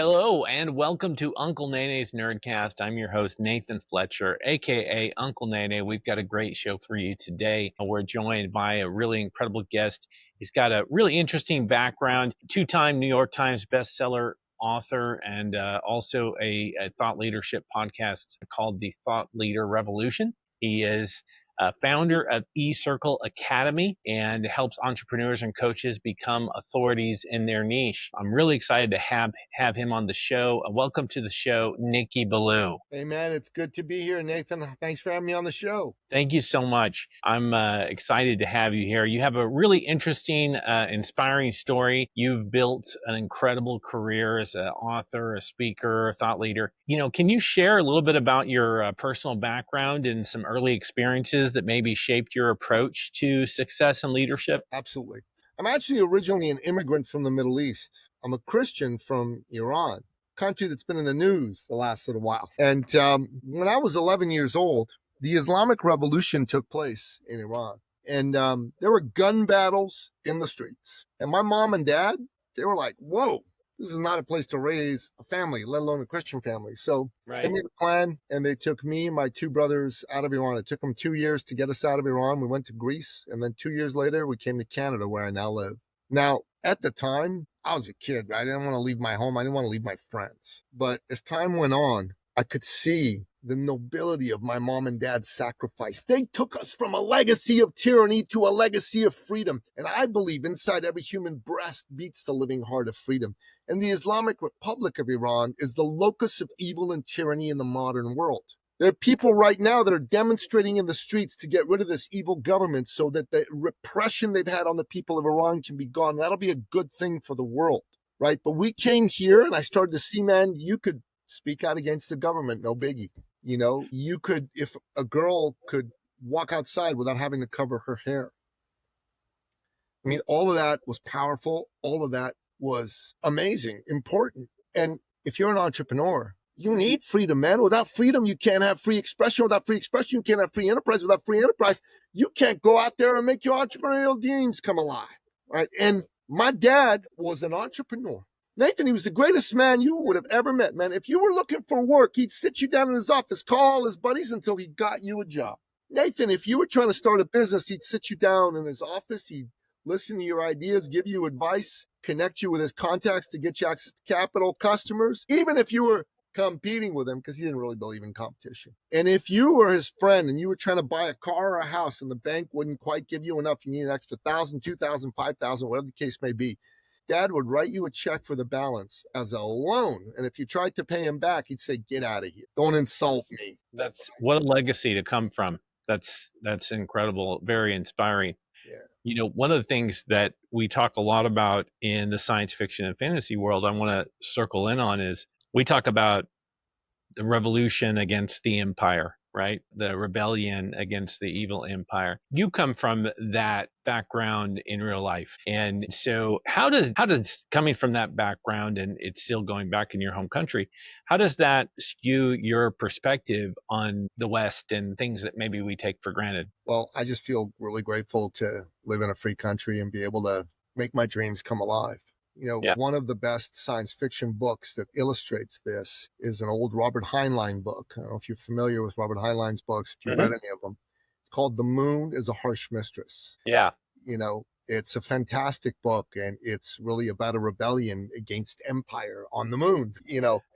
Hello and welcome to Uncle Nene's Nerdcast. I'm your host, Nathan Fletcher, aka Uncle Nene. We've got a great show for you today. We're joined by a really incredible guest. He's got a really interesting background, two-time New York Times bestseller author, and also a thought leadership podcast called The Thought Leader Revolution. He is founder of eCircle Academy and helps entrepreneurs and coaches become authorities in their niche. I'm really excited to have him on the show. Welcome to the show, Nicky Billou. Hey, man, it's good to be here, Nathan. Thanks for having me on the show. Thank you so much. I'm excited to have you here. You have a really interesting, inspiring story. You've built an incredible career as an author, a speaker, a thought leader. Can you share a little bit about your personal background and some early experiences that maybe shaped your approach to success and leadership? Absolutely. I'm actually originally an immigrant from the Middle East. I'm a Christian from Iran, country that's been in the news the last little while. And when I was 11 years old, the Islamic Revolution took place in Iran. And there were gun battles in the streets. And my mom and dad, they were like, whoa, this is not a place to raise a family, let alone a Christian family. So they made a plan, and they took me and my two brothers out of Iran. It took them 2 years to get us out of Iran. We went to Greece, and then 2 years later, we came to Canada, where I now live. Now, at the time, I was a kid, right? I didn't want to leave my home. I didn't want to leave my friends. But as time went on, I could see the nobility of my mom and dad's sacrifice. They took us from a legacy of tyranny to a legacy of freedom. And I believe inside every human breast beats the living heart of freedom. And the Islamic Republic of Iran is the locus of evil and tyranny in the modern world. There are people right now that are demonstrating in the streets to get rid of this evil government so that the repression they've had on the people of Iran can be gone. That'll be a good thing for the world, right? But we came here and I started to see, man, you could speak out against the government, no biggie. You could, if a girl could walk outside without having to cover her hair. I mean, all of that was powerful. All of that was amazing, important. And if you're an entrepreneur, you need freedom, man. Without freedom, you can't have free expression. Without free expression, you can't have free enterprise. Without free enterprise, you can't go out there and make your entrepreneurial dreams come alive, right? And my dad was an entrepreneur. Nathan, he was the greatest man you would have ever met, man. If you were looking for work, he'd sit you down in his office, call all his buddies until he got you a job. Nathan, if you were trying to start a business, he'd sit you down in his office. He'd listen to your ideas, give you advice, connect you with his contacts to get you access to capital, customers, even if you were competing with him, because he didn't really believe in competition. And if you were his friend and you were trying to buy a car or a house and the bank wouldn't quite give you enough, you need an extra 1,000, 2,000, 5,000, whatever the case may be, Dad would write you a check for the balance as a loan. And if you tried to pay him back, he'd say, get out of here. Don't insult me. That's what a legacy to come from. That's incredible, very inspiring. Yeah. One of the things that we talk a lot about in the science fiction and fantasy world, I want to circle in on, is we talk about the revolution against the empire, right? The rebellion against the evil empire. You come from that background in real life. And so how does coming from that background, and it's still going back in your home country, how does that skew your perspective on the West and things that maybe we take for granted? Well, I just feel really grateful to live in a free country and be able to make my dreams come alive. One of the best science fiction books that illustrates this is an old Robert Heinlein book. I don't know if you're familiar with Robert Heinlein's books, if you've read any of them. It's called The Moon is a Harsh Mistress. Yeah. It's a fantastic book, and it's really about a rebellion against empire on the moon,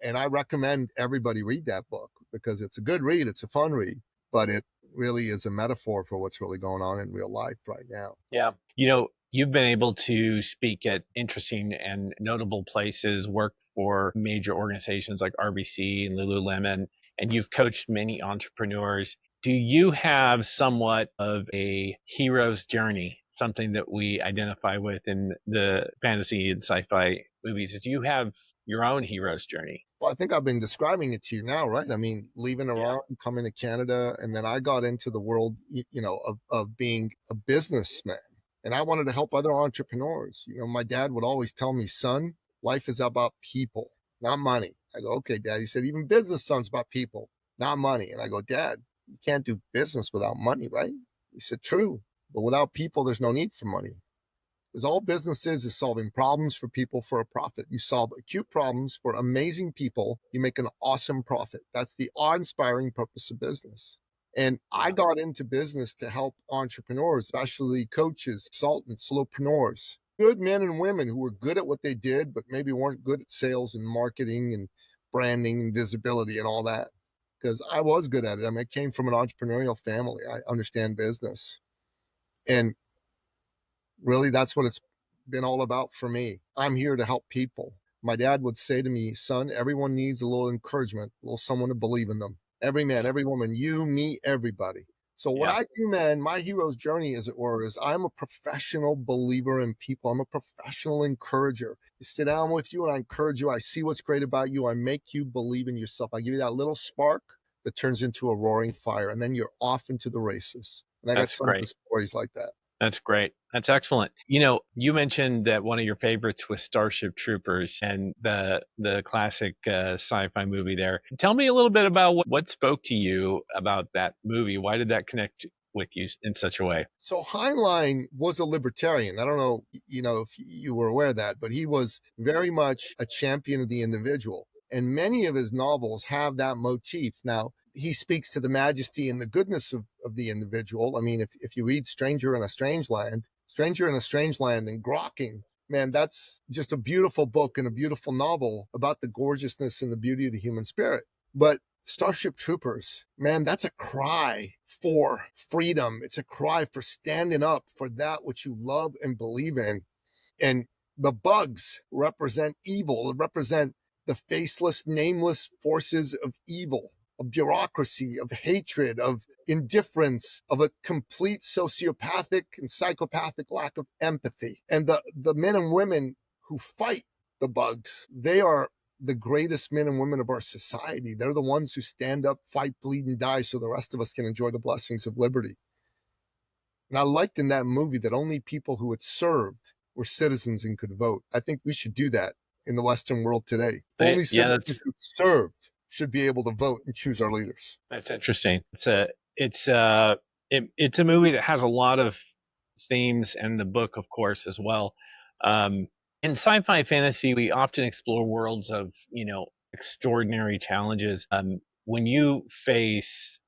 and I recommend everybody read that book because it's a good read. It's a fun read, but it really is a metaphor for what's really going on in real life right now. Yeah. You've been able to speak at interesting and notable places, work for major organizations like RBC and Lululemon, and you've coached many entrepreneurs. Do you have somewhat of a hero's journey, something that we identify with in the fantasy and sci-fi movies? Do you have your own hero's journey? Well, I think I've been describing it to you now, right? I mean, leaving Iran, coming to Canada, and then I got into the world, of being a businessman. And I wanted to help other entrepreneurs. My dad would always tell me, son, life is about people, not money. I go, okay, Dad. He said, even business, son's about people, not money. And I go, Dad, you can't do business without money, right? He said, true. But without people, there's no need for money. Because all business is solving problems for people for a profit. You solve acute problems for amazing people, you make an awesome profit. That's the awe-inspiring purpose of business. And I got into business to help entrepreneurs, especially coaches, consultants, solopreneurs, good men and women who were good at what they did, but maybe weren't good at sales and marketing and branding and visibility and all that. Because I was good at it. I mean, I came from an entrepreneurial family. I understand business. And really, that's what it's been all about for me. I'm here to help people. My dad would say to me, son, everyone needs a little encouragement, a little someone to believe in them. Every man, every woman, you, me, everybody. So what Yeah. I do, man, my hero's journey, as it were, is I'm a professional believer in people. I'm a professional encourager. I sit down with you and I encourage you. I see what's great about you. I make you believe in yourself. I give you that little spark that turns into a roaring fire, and then you're off into the races. And I got That's tons of great. stories like that. That's great. That's excellent. You know, you mentioned that one of your favorites was Starship Troopers and the classic sci-fi movie there. Tell me a little bit about what spoke to you about that movie. Why did that connect with you in such a way? So Heinlein was a libertarian. I don't know, if you were aware of that, but he was very much a champion of the individual. And many of his novels have that motif. Now, he speaks to the majesty and the goodness of the individual. I mean, if you read Stranger in a Strange Land and Grokking, man, that's just a beautiful book and a beautiful novel about the gorgeousness and the beauty of the human spirit. But Starship Troopers, man, that's a cry for freedom. It's a cry for standing up for that which you love and believe in. And the bugs represent evil. They represent the faceless, nameless forces of evil, of bureaucracy, of hatred, of indifference, of a complete sociopathic and psychopathic lack of empathy. And the men and women who fight the bugs, they are the greatest men and women of our society. They're the ones who stand up, fight, bleed, and die so the rest of us can enjoy the blessings of liberty. And I liked in that movie that only people who had served were citizens and could vote. I think we should do that in the Western world today. Only Yeah, citizens who served should be able to vote and choose our leaders. that's interesting. It's a movie that has a lot of themes, and the book, of course, as well. Um, in sci-fi fantasy, we often explore worlds of extraordinary challenges. When you face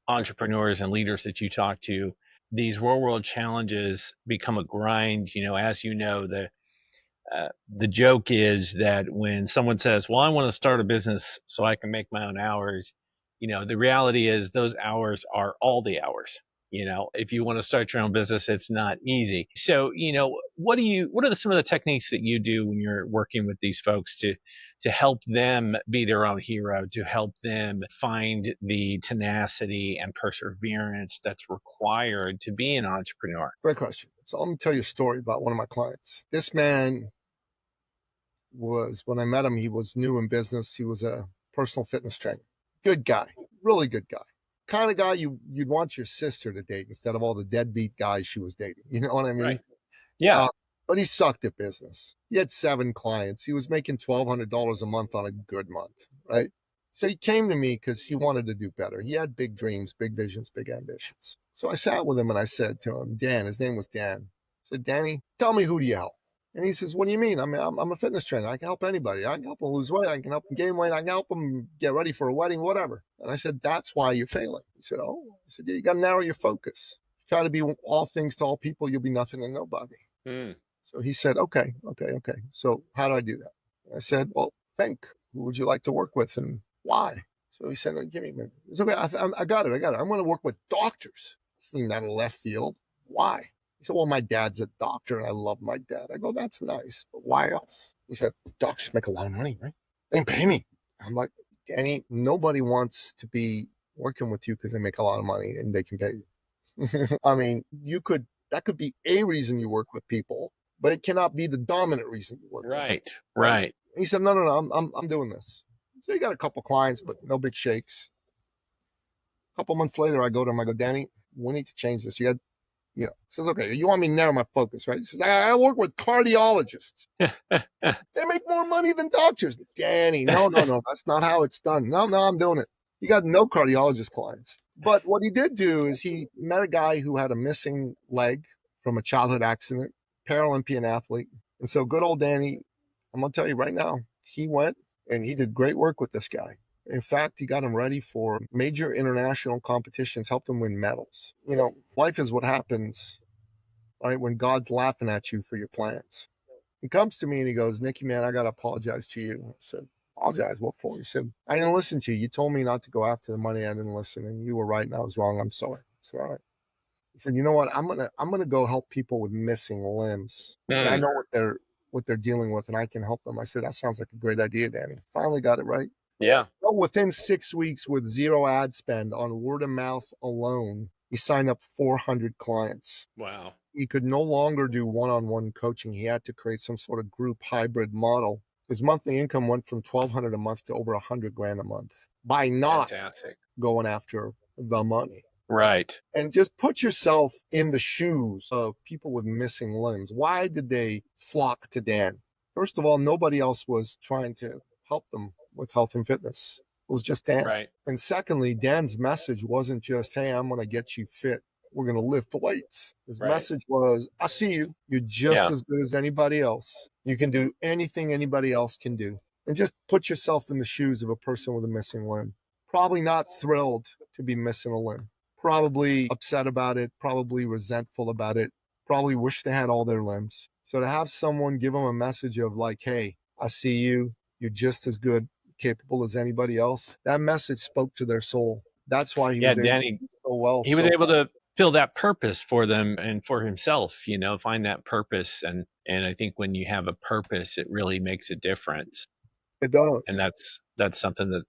entrepreneurs and leaders that you talk to, these real world challenges become a grind. As you know, the joke is that when someone says, "Well, I want to start a business so I can make my own hours," the reality is those hours are all the hours. If you want to start your own business, it's not easy. So, what are some of the techniques that you do when you're working with these folks to help them be their own hero, to help them find the tenacity and perseverance that's required to be an entrepreneur? Great question. So let me tell you a story about one of my clients. This man when I met him, he was new in business. He was a personal fitness trainer. Good guy, really good guy. Kind of guy you'd want your sister to date instead of all the deadbeat guys she was dating. You know what I mean? Right. Yeah. But he sucked at business. He had 7 clients. He was making $1,200 a month on a good month, right? So he came to me because he wanted to do better. He had big dreams, big visions, big ambitions. So I sat with him and I said to him, Dan, his name was Dan. I said, Danny, tell me, who do you help? And he says, what do you mean? I mean, I'm a fitness trainer. I can help anybody. I can help them lose weight. I can help them gain weight. I can help them get ready for a wedding, whatever. And I said, that's why you're failing. He said, oh. I said, yeah, you got to narrow your focus. Try to be all things to all people. You'll be nothing to nobody. Mm. So he said, okay. So how do I do that? And I said, well, think. Who would you like to work with and why? So he said, give me a minute. It's okay. I got it. I'm going to work with doctors. Seemed out of left field. Why? He said, well, my dad's a doctor and I love my dad. I go, that's nice, but why else? He said, doctors make a lot of money, right? They pay me. I'm like, Danny, nobody wants to be working with you because they make a lot of money and they can pay you. I mean, that could be a reason you work with people, but it cannot be the dominant reason you work with them. Right. He said, no, I'm doing this. So he got a couple clients, but no big shakes. A couple months later, I go to him, I go, Danny, we need to change this. He says, okay, you want me to narrow my focus, right? He says, I work with cardiologists. They make more money than doctors. Danny, no, that's not how it's done. No, I'm doing it. He got no cardiologist clients. But what he did do is he met a guy who had a missing leg from a childhood accident, Paralympian athlete. And so good old Danny, I'm going to tell you right now, he went and he did great work with this guy. In fact, he got him ready for major international competitions, helped him win medals. Life is what happens, right, when God's laughing at you for your plans. He comes to me and he goes, Nicky, man, I got to apologize to you. I said, apologize? What for? He said, I didn't listen to you. You told me not to go after the money. I didn't listen. And you were right and I was wrong. I'm sorry. I said, all right. He said, you know what? I'm gonna go help people with missing limbs because I Mm, know what they're dealing with and I can help them. I said, that sounds like a great idea, Danny. Finally got it right. yeah. Well, within 6 weeks with zero ad spend on word of mouth alone, he signed up 400 clients. Wow. He could no longer do one-on-one coaching. He had to create some sort of group hybrid model. His monthly income went from 1,200 a month to over 100 grand a month by not Fantastic. going after the money. Right. And just put yourself in the shoes of people with missing limbs. Why did they flock to Dan? First of all, nobody else was trying to help them with health and fitness. It was just Dan. Right. And secondly, Dan's message wasn't just, hey, I'm going to get you fit. We're going to lift weights. His Right. message was, I see you. You're just Yeah. as good as anybody else. You can do anything anybody else can do. And just put yourself in the shoes of a person with a missing limb. Probably not thrilled to be missing a limb. Probably upset about it, probably resentful about it, probably wish they had all their limbs. So to have someone give them a message of like, hey, I see you, you're just as good, capable as anybody else, that message spoke to their soul. That's why he Yeah. was able to Danny, do so well he was so able far. to fill that purpose for them and for himself, find that purpose. And I think when you have a purpose, it really makes a difference. It And does. that's something that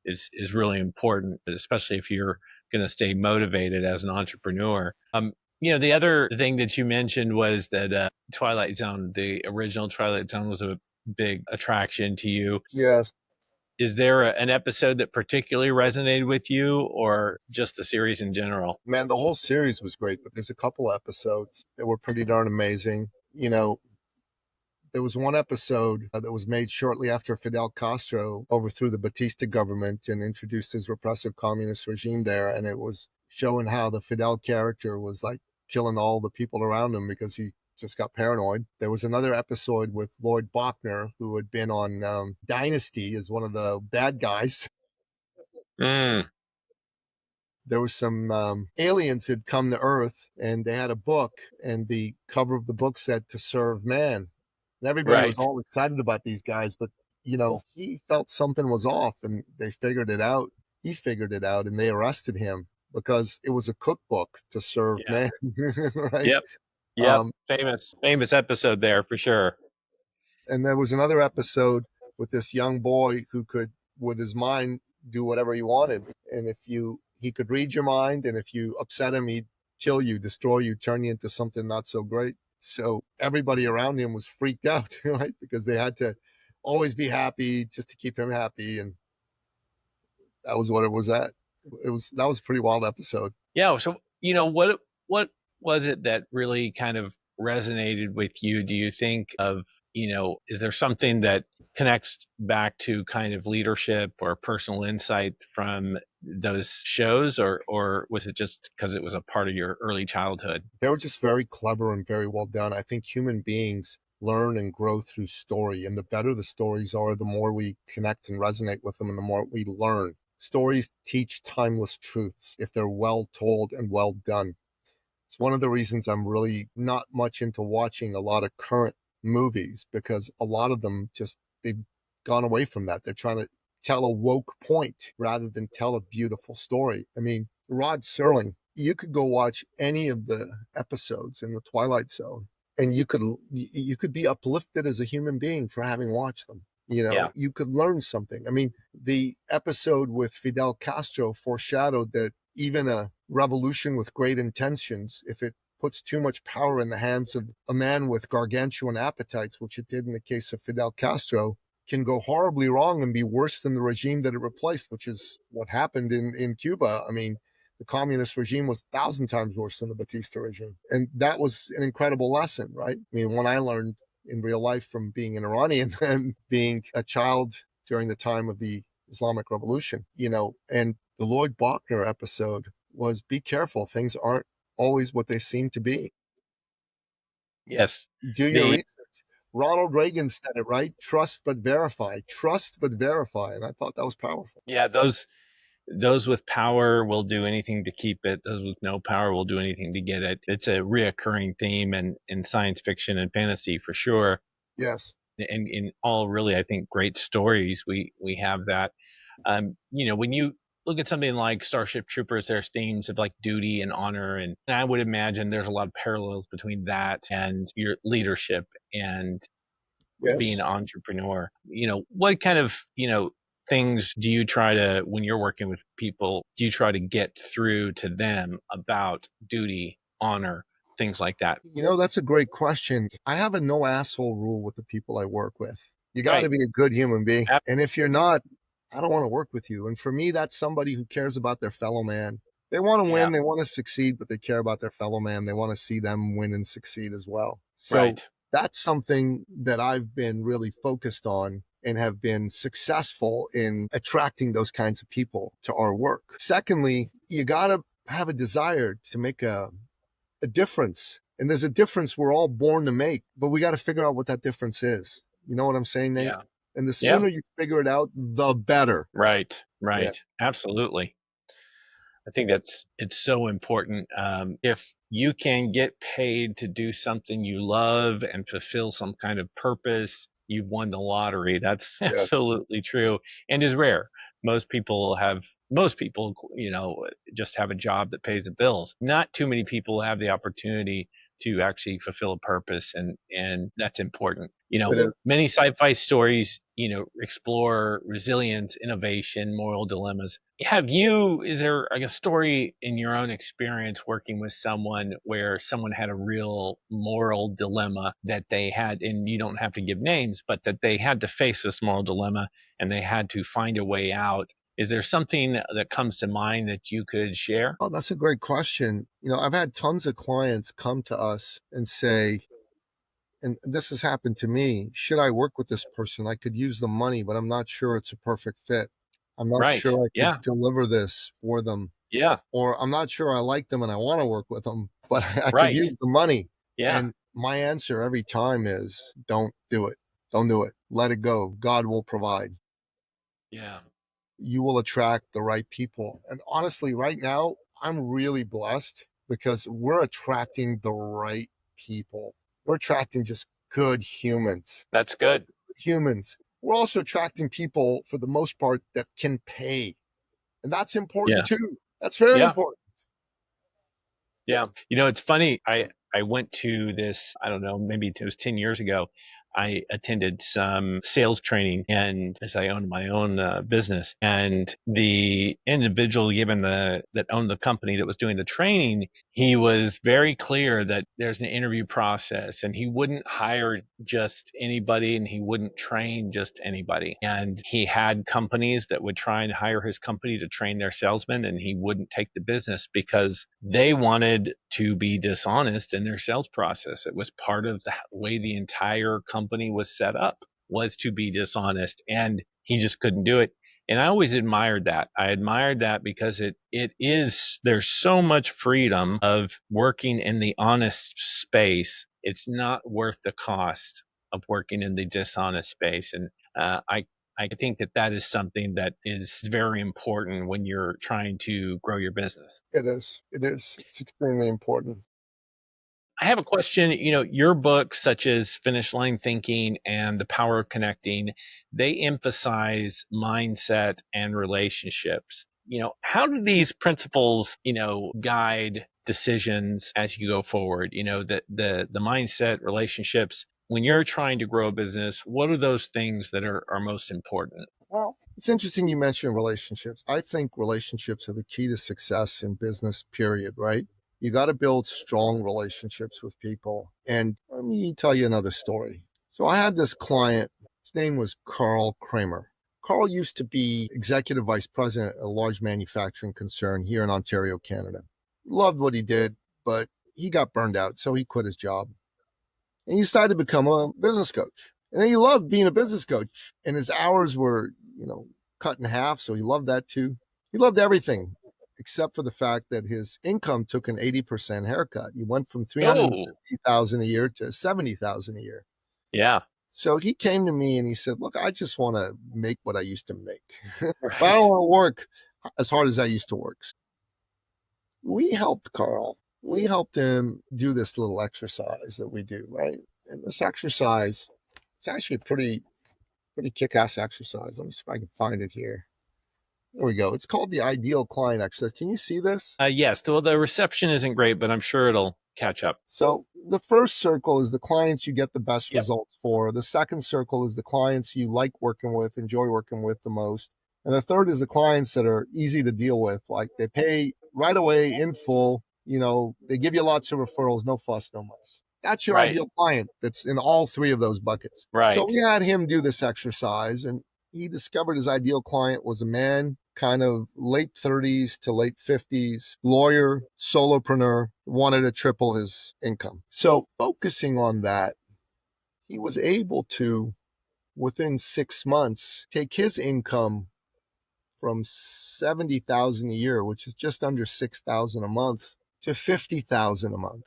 is really important, especially if you're going to stay motivated as an entrepreneur. The other thing that you mentioned was that Twilight Zone, the original Twilight Zone, was a big attraction to you. Yes. Is there an episode that particularly resonated with you, or just the series in general? Man, the whole series was great, but there's a couple episodes that were pretty darn amazing. There was one episode that was made shortly after Fidel Castro overthrew the Batista government and introduced his repressive communist regime there. And it was showing how the Fidel character was like killing all the people around him because he just got paranoid. There was another episode with Lloyd Bachner, who had been on Dynasty as one of the bad guys. Mm, There was some aliens had come to Earth and they had a book, and the cover of the book said "To serve man." And everybody was right. all excited about these guys, but he felt something was off, and they figured it out. He figured it out, and they arrested him because it was a cookbook to serve Yeah. man, right? Yep. Yep. Um, Famous episode there for sure. and there was another episode with this young boy who could, with his mind, do whatever he wanted, and he could read your mind, and if you upset him, he'd kill you, destroy you, turn you into something not so great. So everybody around him was freaked out, right? Because they had to always be happy just to keep him happy. And that was what it was at. That was a pretty wild episode. Yeah. So, what was it that really kind of resonated with you? Do you think of, is there something that connects back to kind of leadership or personal insight from those shows, or was it just because it was a part of your early childhood? They were just very clever and very well done. I think human beings learn and grow through story. And the better the stories are, the more we connect and resonate with them and the more we learn. Stories teach timeless truths if they're well told and well done. It's one of the reasons I'm really not much into watching a lot of current movies, because a lot of them they've gone away from that. They're trying to tell a woke point rather than tell a beautiful story. I mean, Rod Serling, you could go watch any of the episodes in the Twilight Zone and you could be uplifted as a human being for having watched them. Yeah. You could learn something. I mean, the episode with Fidel Castro foreshadowed that even a revolution with great intentions, if it puts too much power in the hands of a man with gargantuan appetites, which it did in the case of Fidel Castro, can go horribly wrong and be worse than the regime that it replaced, which is what happened in Cuba. I mean, the communist regime was 1,000 times worse than the Batista regime. And that was an incredible lesson, right? I mean, when I learned in real life from being an Iranian and being a child during the time of the Islamic Revolution, and the Lloyd Bachner episode was, be careful. Things aren't always what they seem to be. Yes. Do your The research. Ronald Reagan said it right. Trust but verify. Trust but verify. And I thought that was powerful. yeah, those with power will do anything to keep it. Those with no power will do anything to get it. It's a reoccurring theme in science fiction and fantasy for sure. Yes. And in all really, I think, great stories, we have that. When you look at something like Starship Troopers, there's themes of like duty and honor, and I would imagine there's a lot of parallels between that and your leadership and being Yes. an entrepreneur. What kind of, things do you try to, when you're working with people, do you try to get through to them about duty, honor, things like that? That's a great question. I have a no asshole rule with the people I work with. You got to Right. be a good human being. Ab- And if you're not, I don't want to work with you. And for me, that's somebody who cares about their fellow man. They want to Yeah. win, they want to succeed, but they care about their fellow man. They want to see them win and succeed as well. So Right. that's something that I've been really focused on and have been successful in attracting those kinds of people to our work. Secondly, you got to have a desire to make a difference. And there's a difference we're all born to make, but we got to figure out what that difference is. You know what I'm saying, Nate? Yeah. And the Yeah. sooner you figure it out, the better. Right. Yeah. Right. Absolutely. I think it's so important. If you can get paid to do something you love and fulfill some kind of purpose, you've won the lottery. That's Yes. absolutely true and is rare. Most people, just have a job that pays the bills. Not too many people have the opportunity to actually fulfill a purpose, and that's important. It is. Many sci-fi stories, explore resilience, innovation, moral dilemmas. Is there like a story in your own experience working with someone where someone had a real moral dilemma that they had, and you don't have to give names, but that they had to face this moral dilemma and they had to find a way out? Is there something that comes to mind that you could share? Oh, that's a great question. I've had tons of clients come to us and say, and this has happened to me, should I work with this person? I could use the money, but I'm not sure it's a perfect fit. I'm not Right. sure I could Yeah. deliver this for them. Yeah. Or I'm not sure I like them and I want to work with them, but I could Right. use the money. Yeah. And my answer every time is don't do it. Don't do it. Let it go. God will provide. Yeah. You will attract the right people. And honestly, right now, I'm really blessed because we're attracting the right people. We're attracting just good humans. That's good. Humans. We're also attracting people, for the most part, that can pay. And that's important Yeah. too. That's very Yeah. important. Yeah. It's funny. I went to this, I don't know, maybe it was 10 years ago. I attended some sales training, and as I owned my own business, and the individual that owned the company that was doing the training, he was very clear that there's an interview process and he wouldn't hire just anybody and he wouldn't train just anybody. And he had companies that would try and hire his company to train their salesmen, and he wouldn't take the business because they wanted to be dishonest in their sales process. It was part of the way the entire company was set up, was to be dishonest, and he just couldn't do it. And I always admired that. I admired that because there's so much freedom of working in the honest space. It's not worth the cost of working in the dishonest space. And I think that is something that is very important when you're trying to grow your business. It is. It is. It's extremely important. I have a question. Your books, such as Finish Line Thinking and The Power of Connecting, they emphasize mindset and relationships. How do these principles, guide decisions as you go forward? The mindset, relationships. When you're trying to grow a business, what are those things that are most important? Well, it's interesting you mentioned relationships. I think relationships are the key to success in business, period, right? You got to build strong relationships with people. And let me tell you another story. So I had this client, his name was Carl Kramer. Carl used to be executive vice president at a large manufacturing concern here in Ontario, Canada. Loved what he did, but he got burned out, so he quit his job and he decided to become a business coach. And he loved being a business coach, and his hours were, cut in half. So he loved that too. He loved everything. except for the fact that his income took an 80% haircut. He went from Oh, 350,000 a year to 70,000 a year. yeah. So he came to me and he said, "Look, I just want to make what I used to make, but I don't Right. want to work as hard as I used to work." We helped Carl. We helped him do this little exercise that we do, right? And this exercise, it's actually a pretty kick-ass exercise. Let me see if I can find it here. There we go. It's called the ideal client exercise. Can you see this? Yes. Well, the reception isn't great, but I'm sure it'll catch up. So the first circle is the clients you get the best Yep. results for. The second circle is the clients you like working with, enjoy working with the most. And the third is the clients that are easy to deal with. Like they pay right away in full. They give you lots of referrals, no fuss, no muss. That's your Right. ideal client that's in all three of those buckets. So Right. we had him do this exercise, and he discovered his ideal client was a man, kind of late 30s to late 50s, lawyer, solopreneur, wanted to triple his income. So focusing on that, he was able to, within 6 months, take his income from 70,000 a year, which is just under 6,000 a month, to 50,000 a month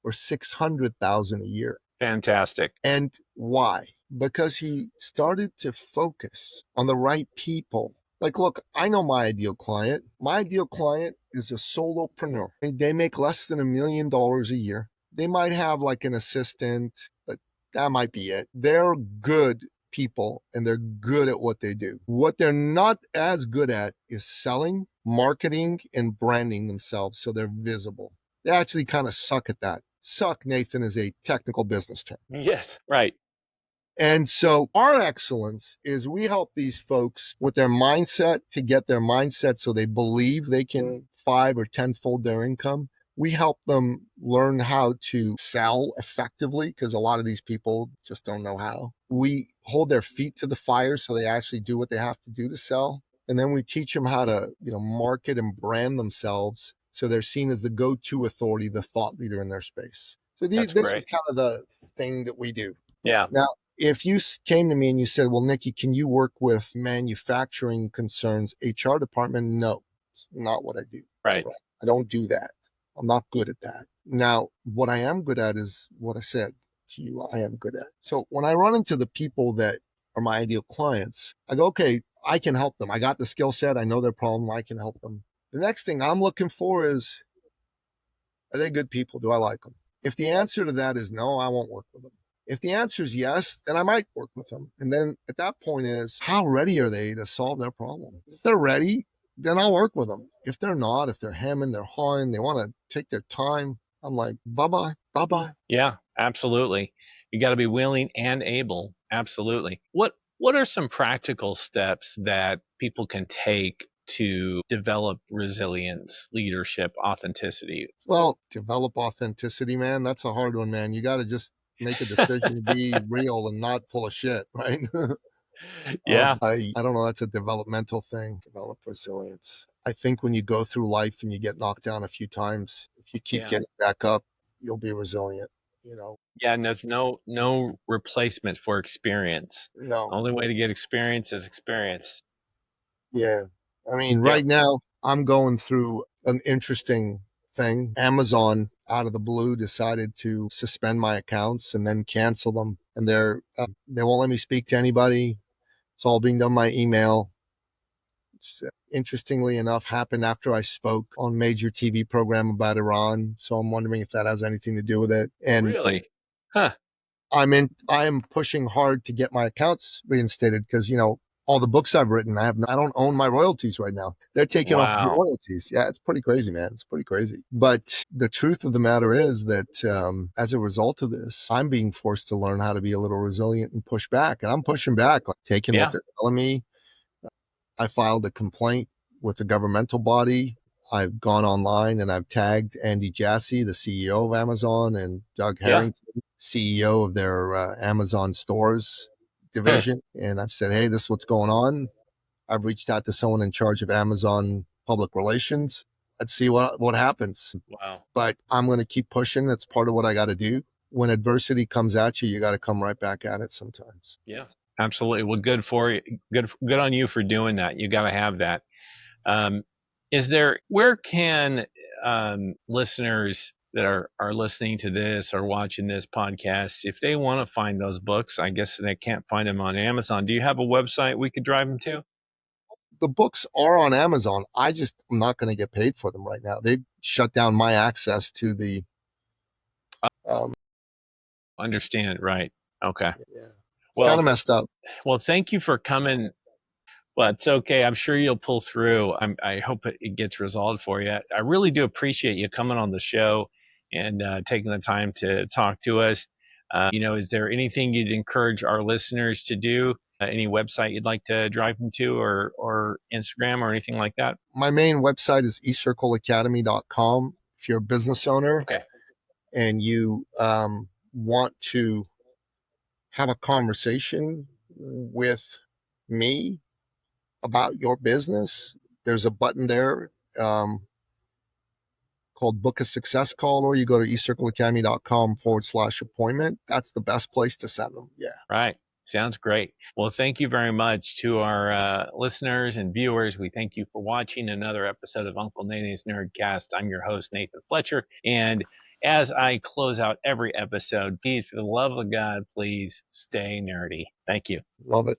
or 600,000 a year. Fantastic. And why? Because he started to focus on the right people. Like, look, I know my ideal client. My ideal client is a solopreneur. They make less than $1 million a year. They might have like an assistant, but that might be it. They're good people and they're good at what they do. What they're not as good at is selling, marketing, and branding themselves so they're visible. They actually kind of suck at that. Suck, Nathan, is a technical business term. Yes. Right. And so our excellence is we help these folks with their mindset to get their mindset so they believe they can 5 or 10-fold their income. We help them learn how to sell effectively because a lot of these people just don't know how. We hold their feet to the fire so they actually do what they have to do to sell. And then we teach them how to, market and brand themselves so they're seen as the go-to authority, the thought leader in their space. So That's this is great. kind of the thing that we do. Yeah. Now, if you came to me and you said, "Well, Nicky, can you work with manufacturing concerns HR department?" No, it's not what I do. Right. Right. I don't do that. I'm not good at that. Now, what I am good at is what I said to you I am good at. So when I run into the people that are my ideal clients, I go, okay, I can help them. I got the skill set. I know their problem. I can help them. The next thing I'm looking for is, are they good people? Do I like them? If the answer to that is no, I won't work with them. If the answer is yes, then I might work with them. And then at that point is, how ready are they to solve their problem? If they're ready, then I'll work with them. If they're not, if they're hemming, they're hawing, they want to take their time, I'm like, bye-bye, bye-bye. Yeah. Absolutely. You got to be willing and able. Absolutely. What are some practical steps that people can take to develop resilience, leadership, authenticity? Well, develop authenticity, man. That's a hard one, man. You got to just make a decision to be real and not full of shit, right? Yeah. I don't know. That's a developmental thing. Develop resilience. I think when you go through life and you get knocked down a few times, if you keep Yeah. getting back up, you'll be resilient. You know, Yeah. And there's no replacement for experience. The no, only way to get experience is experience. yeah. I mean, Yep. right now I'm going through an interesting thing. Amazon, out of the blue, decided to suspend my accounts and then cancel them, and they won't let me speak to anybody. It's all being done by email. Interestingly enough, happened after I spoke on major TV program about Iran. So I'm wondering if that has anything to do with it. And Really? Huh. I am pushing hard to get my accounts reinstated because, all the books I've written, I don't own my royalties right now. They're taking all my Wow. royalties. Yeah, it's pretty crazy, man. It's pretty crazy. But the truth of the matter is that as a result of this, I'm being forced to learn how to be a little resilient and push back. And I'm pushing back, like taking what Yeah. they're telling me. I filed a complaint with a governmental body. I've gone online and I've tagged Andy Jassy, the CEO of Amazon, and Doug Yeah. Harrington, CEO of their Amazon stores Huh. division. And I've said, hey, this is what's going on. I've reached out to someone in charge of Amazon public relations. Let's see what happens. Wow. But I'm going to keep pushing. It's part of what I got to do. When adversity comes at you, you got to come right back at it sometimes. Yeah. Absolutely. Well, good for you. Good on you for doing that. You got to have that. Um, Where can listeners that are listening to this or watching this podcast, if they want to find those books, I guess they can't find them on Amazon. Do you have a website we could drive them to? The books are on Amazon. I'm not going to get paid for them right now. They shut down my access to the. Um, Understand, right? Okay. yeah, it's kind Well, of messed up. well, thank you for coming. But it's okay. I'm sure you'll pull through. I hope it gets resolved for you. I really do appreciate you coming on the show and taking the time to talk to us. Is there anything you'd encourage our listeners to do? Any website you'd like to drive them to, or Instagram or anything like that? My main website is ecircleacademy.com. If you're a business owner Okay. and you want to have a conversation with me about your business, there's a button there called Book a Success Call, or you go to ecircleacademy.com/appointment. That's the best place to send them. Yeah. Right. Sounds great. Well, thank you very much to our listeners and viewers. We thank you for watching another episode of Uncle Nene's Nerdcast. I'm your host, Nathan Fletcher. And as I close out every episode, please, for the love of God, please stay nerdy. Thank you. Love it.